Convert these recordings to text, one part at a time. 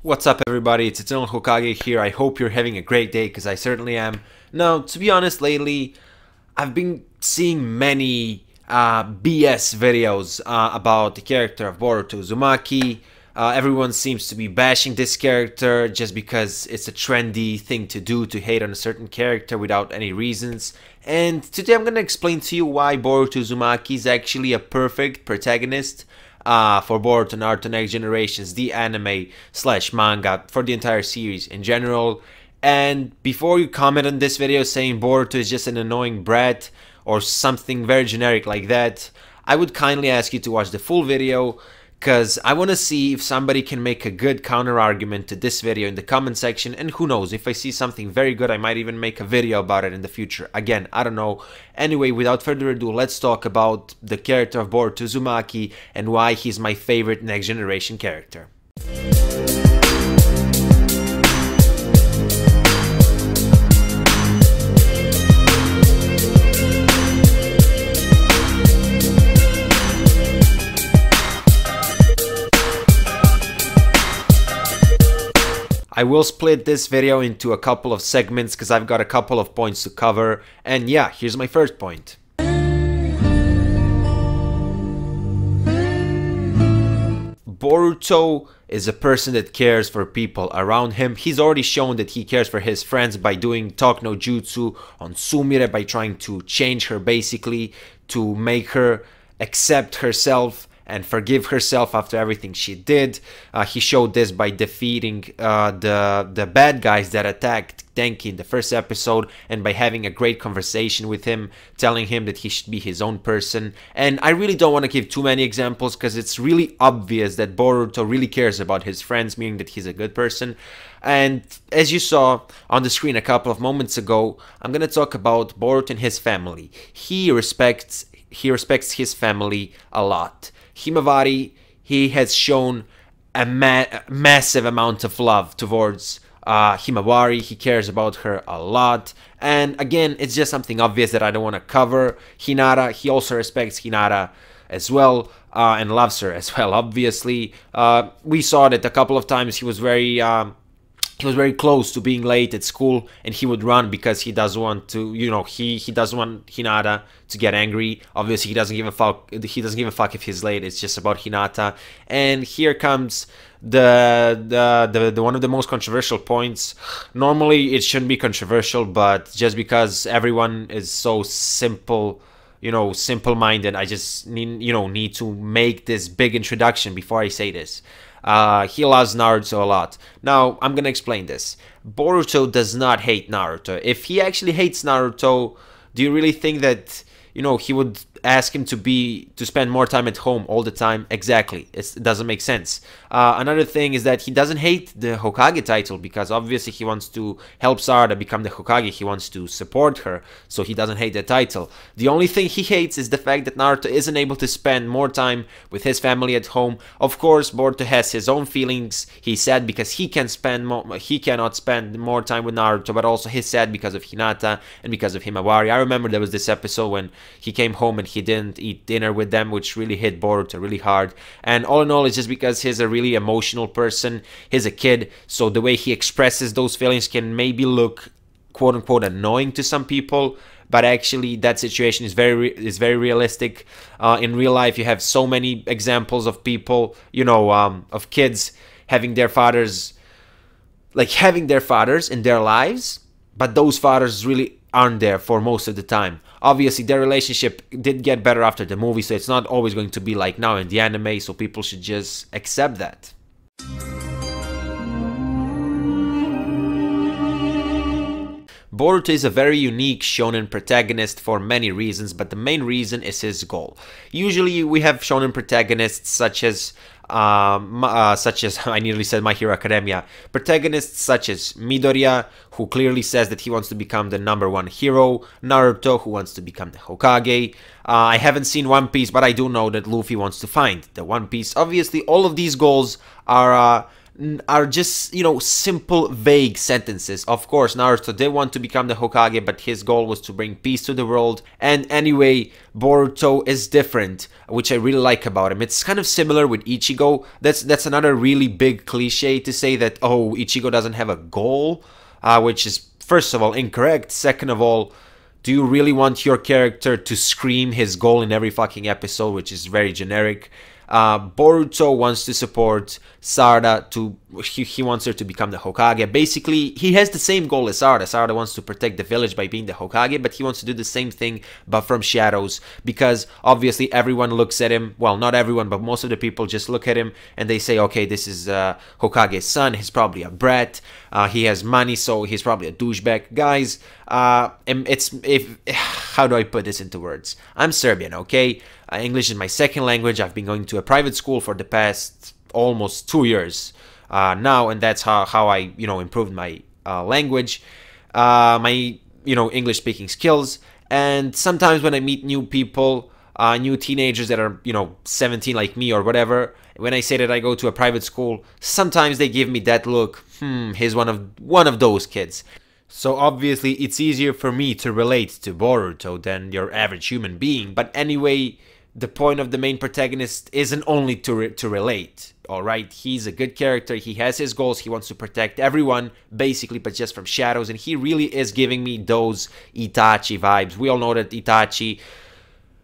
What's up everybody, it's Eternal Hokage here. I hope you're having a great day, because I certainly am. Now, to be honest, lately, I've been seeing many BS videos about the character of Boruto Uzumaki. Everyone seems to be bashing this character just because it's a trendy thing to do, to hate on a certain character without any reasons. And today I'm gonna explain to you why Boruto Uzumaki is actually a perfect protagonist for Boruto Naruto Next Generations, the anime / manga, for the entire series in general. And before you comment on this video saying Boruto is just an annoying brat or something very generic like that, I would kindly ask you to watch the full video, because I want to see if somebody can make a good counter argument to this video in the comment section, and who knows, if I see something very good, I might even make a video about it in the future. Again, I don't know. Anyway, without further ado, let's talk about the character of Boruto Uzumaki and why he's my favorite Next Generation character. I will split this video into a couple of segments because I've got a couple of points to cover, and yeah, here's my first point. Boruto is a person that cares for people around him. He's already shown that he cares for his friends by doing talk no jutsu on Sumire, by trying to change her basically, to make her accept herself and forgive herself after everything she did. He showed this by defeating the bad guys that attacked Denki in the first episode, and by having a great conversation with him, telling him that he should be his own person. And I really don't want to give too many examples, because it's really obvious that Boruto really cares about his friends, meaning that he's a good person. And as you saw on the screen a couple of moments ago, I'm going to talk about Boruto and his family. He respects his family a lot. Himawari, he has shown a massive amount of love towards Himawari. He cares about her a lot. And again, it's just something obvious that I don't want to cover. Hinata, he also respects Hinata as well, and loves her as well, obviously. We saw that a couple of times he was very close to being late at school, and he would run because he doesn't want to, you know, he doesn't want Hinata to get angry. Obviously, he doesn't give a fuck. He doesn't give a fuck if he's late. It's just about Hinata. And here comes the one of the most controversial points. Normally, it shouldn't be controversial, but just because everyone is so simple, you know, simple-minded, I just need to make this big introduction before I say this. He loves Naruto a lot. Now, I'm gonna explain this. Boruto does not hate Naruto. If he actually hates Naruto, do you really think that, you know, he would ask him to spend more time at home all the time? Exactly. It doesn't make sense. Another thing is that he doesn't hate the Hokage title, because obviously he wants to help Sarada become the Hokage. He wants to support her, so he doesn't hate the title. The only thing he hates is the fact that Naruto isn't able to spend more time with his family at home. Of course, Boruto has his own feelings. He's sad because he cannot spend more time with Naruto, but also he's sad because of Hinata and because of Himawari. I remember there was this episode when he came home and he didn't eat dinner with them, which really hit Boruto really hard. And all in all, it's just because he's a really emotional person. He's a kid, so the way he expresses those feelings can maybe look quote-unquote annoying to some people, but actually that situation is very realistic. In real life, you have so many examples of people, you know, of kids having their fathers in their lives, but those fathers really aren't there for most of the time. Obviously, their relationship did get better after the movie, so it's not always going to be like now in the anime, so people should just accept that. Boruto is a very unique shonen protagonist for many reasons, but the main reason is his goal. Usually we have shonen protagonists such as I nearly said My Hero Academia. Protagonists such as Midoriya, who clearly says that he wants to become the #1 hero. Naruto, who wants to become the Hokage. I haven't seen One Piece, but I do know that Luffy wants to find the One Piece. Obviously, all of these goals are are just, you know, simple, vague sentences. Of course, Naruto did want to become the Hokage, but his goal was to bring peace to the world. And anyway, Boruto is different, which I really like about him. It's kind of similar with Ichigo. That's another really big cliche to say that, oh, Ichigo doesn't have a goal, which is, first of all, incorrect. Second of all, do you really want your character to scream his goal in every fucking episode, which is very generic? Boruto wants to support Sarada to, he wants her to become the Hokage. Basically, he has the same goal as Sarada. Sarada wants to protect the village by being the Hokage, but he wants to do the same thing, but from shadows, because obviously everyone looks at him, well, not everyone, but most of the people just look at him and they say, okay, this is Hokage's son, he's probably a brat, he has money, so he's probably a douchebag. Guys, how do I put this into words? I'm Serbian, okay? English is my second language. I've been going to a private school for the past almost 2 years now, and that's how I, you know, improved my language, my, you know, English speaking skills. And sometimes when I meet new people, new teenagers that are, you know, 17 like me or whatever, when I say that I go to a private school, sometimes they give me that look, he's one of those kids. So obviously it's easier for me to relate to Boruto than your average human being. But anyway, the point of the main protagonist isn't only to relate, alright? He's a good character, he has his goals, he wants to protect everyone, basically, but just from shadows. And he really is giving me those Itachi vibes. We all know that Itachi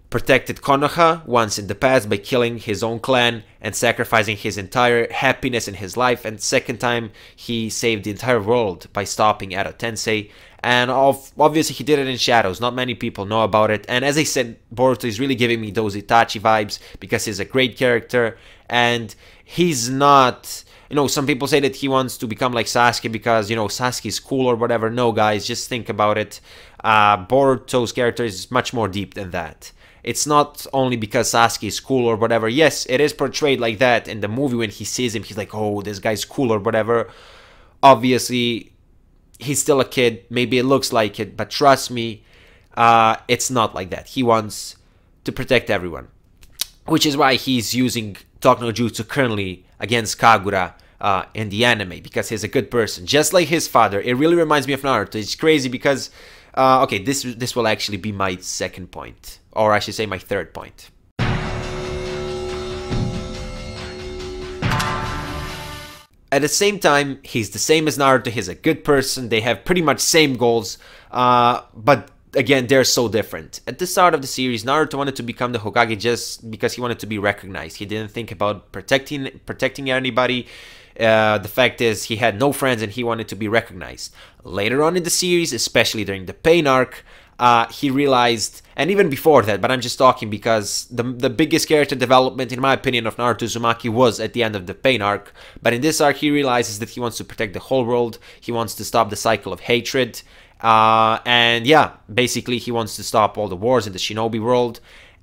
protected Konoha once in the past by killing his own clan and sacrificing his entire happiness in his life, and second time he saved the entire world by stopping Edo Tensei. And obviously he did it in shadows, not many people know about it. And as I said, Boruto is really giving me those Itachi vibes because he's a great character, and he's not, you know, some people say that he wants to become like Sasuke because, you know, Sasuke is cool or whatever. No, guys, just think about it. Boruto's character is much more deep than that. It's not only because Sasuke is cool or whatever. Yes, it is portrayed like that in the movie. When he sees him, he's like, oh, this guy's cool or whatever. Obviously, he's still a kid. Maybe it looks like it, but trust me, it's not like that. He wants to protect everyone, which is why he's using Talk no Jutsu currently against Kagura in the anime, because he's a good person, just like his father. It really reminds me of Naruto. It's crazy because, okay, this will actually be my second point. Or I should say my third point. At the same time, he's the same as Naruto. He's a good person. They have pretty much same goals. But again, they're so different. At the start of the series, Naruto wanted to become the Hokage just because he wanted to be recognized. He didn't think about protecting anybody. The fact is, he had no friends and he wanted to be recognized. Later on in the series, especially during the Pain arc, he realized, and even before that, but I'm just talking because the biggest character development, in my opinion, of Boruto Uzumaki was at the end of the Pain arc. But in this arc, he realizes that he wants to protect the whole world. He wants to stop the cycle of hatred. And yeah, basically, he wants to stop all the wars in the shinobi world.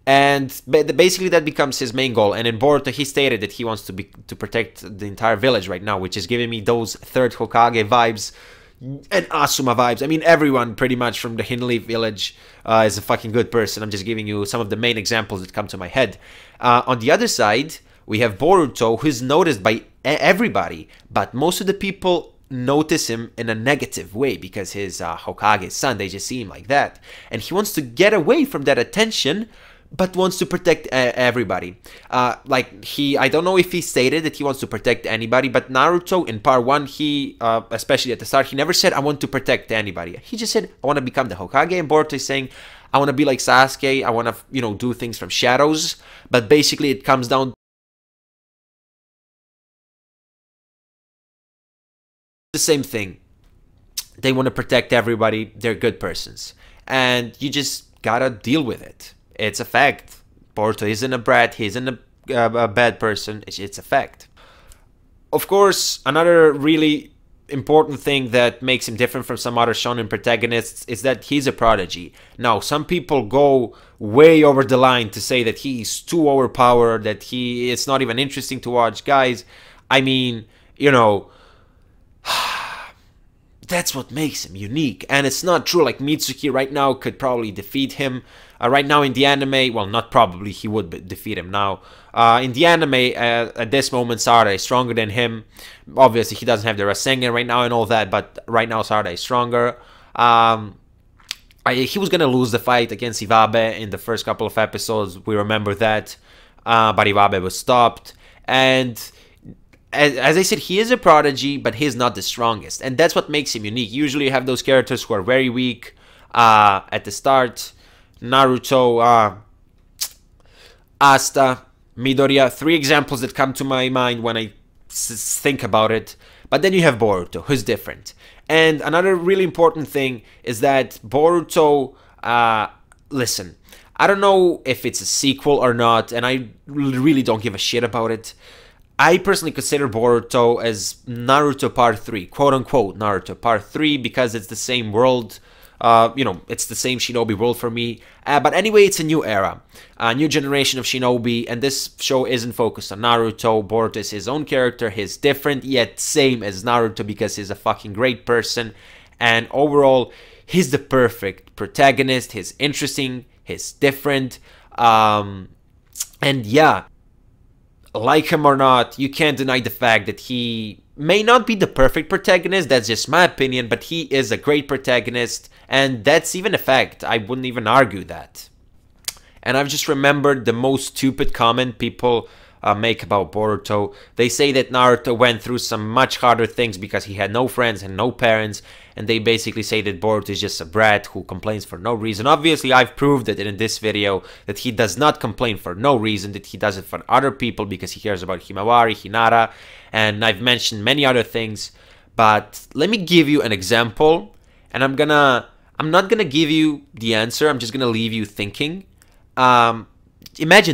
And basically, that becomes his main goal. And in Boruto, he stated that he wants to protect the entire village right now, which is giving me those third Hokage vibes and Asuma vibes. I mean, everyone pretty much from the Hinley village is a fucking good person. I'm just giving you some of the main examples that come to my head. On the other side, we have Boruto, who's noticed by everybody, but most of the people notice him in a negative way because he's Hokage's son. They just see him like that. And he wants to get away from that attention, but wants to protect everybody. I don't know if he stated that he wants to protect anybody, but Naruto in part 1, he, especially at the start, he never said, I want to protect anybody. He just said, I want to become the Hokage, and Boruto is saying, I want to be like Sasuke, I want to, you know, do things from shadows, but basically it comes down to the same thing. They want to protect everybody, they're good persons, and you just gotta deal with it. It's a fact. Boruto isn't a brat, he isn't a bad person, it's a fact. Of course, another really important thing that makes him different from some other shonen protagonists is that he's a prodigy. Now, some people go way over the line to say that he's too overpowered, that it's not even interesting to watch. Guys, I mean, you know, That's what makes him unique. And it's not true, like Mitsuki right now could probably defeat him. Right now in the anime, well, not probably, he would defeat him now. In the anime, at this moment, Sarada is stronger than him. Obviously, he doesn't have the Rasengan right now and all that, but right now Sarada is stronger. He was going to lose the fight against Iwabe in the first couple of episodes. We remember that. But Iwabe was stopped. And as I said, he is a prodigy, but he's not the strongest. And that's what makes him unique. Usually you have those characters who are very weak at the start. Naruto, Asta, Midoriya. 3 examples that come to my mind when I think about it. But then you have Boruto, who's different. And another really important thing is that Boruto, listen, I don't know if it's a sequel or not, and I really don't give a shit about it. I personally consider Boruto as Naruto Part 3, quote-unquote Naruto Part 3, because it's the same world. You know, it's the same Shinobi world for me. But anyway, it's a new era, a new generation of Shinobi, and this show isn't focused on Naruto. Boruto is his own character. He's different, yet same as Naruto, because he's a fucking great person. And overall, he's the perfect protagonist. He's interesting. He's different. And yeah, like him or not, you can't deny the fact that he may not be the perfect protagonist. That's just my opinion, but he is a great protagonist, and that's even a fact. I wouldn't even argue that. And I've just remembered the most stupid comment people make about Boruto. They say that Naruto went through some much harder things because he had no friends and no parents, and they basically say that Boruto is just a brat who complains for no reason. Obviously, I've proved it in this video that he does not complain for no reason, that he does it for other people because he cares about Himawari, Hinata, and I've mentioned many other things. But let me give you an example, and I'm not gonna give you the answer, I'm just gonna leave you thinking. Imagine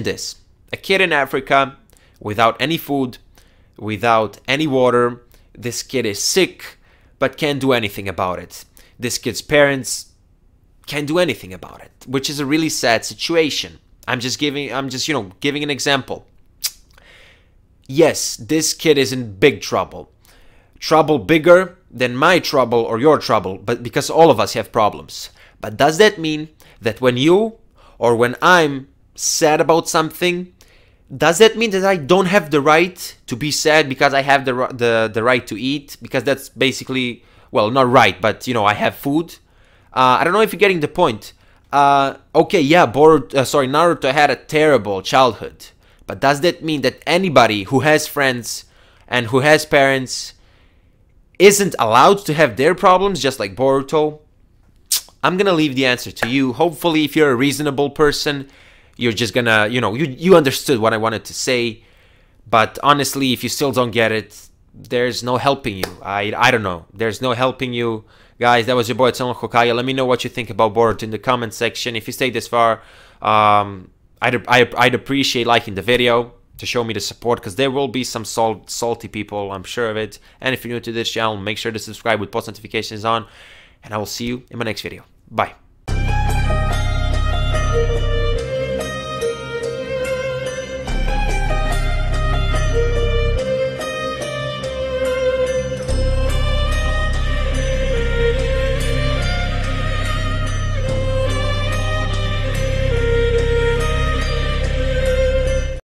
this. A kid in Africa without any food, without any water. This kid is sick, but can't do anything about it. This kid's parents can't do anything about it, which is a really sad situation. I'm just giving an example. Yes, this kid is in big trouble. Trouble bigger than my trouble or your trouble, but because all of us have problems. But does that mean that when you or when I'm sad about something, does that mean that I don't have the right to be sad because I have the right to eat? Because that's basically, well, not right, but you know, I have food. I don't know if you're getting the point. Okay, yeah, Naruto had a terrible childhood. But does that mean that anybody who has friends and who has parents isn't allowed to have their problems just like Boruto? I'm gonna leave the answer to you. Hopefully, if you're a reasonable person, you're just gonna, you understood what I wanted to say. But honestly, if you still don't get it, there's no helping you. I don't know. There's no helping you. Guys, that was your boy Hokage. Let me know what you think about Boruto in the comment section. If you stayed this far, I'd appreciate liking the video to show me the support, because there will be some salty people, I'm sure of it. And if you're new to this channel, make sure to subscribe with post notifications on. And I will see you in my next video. Bye.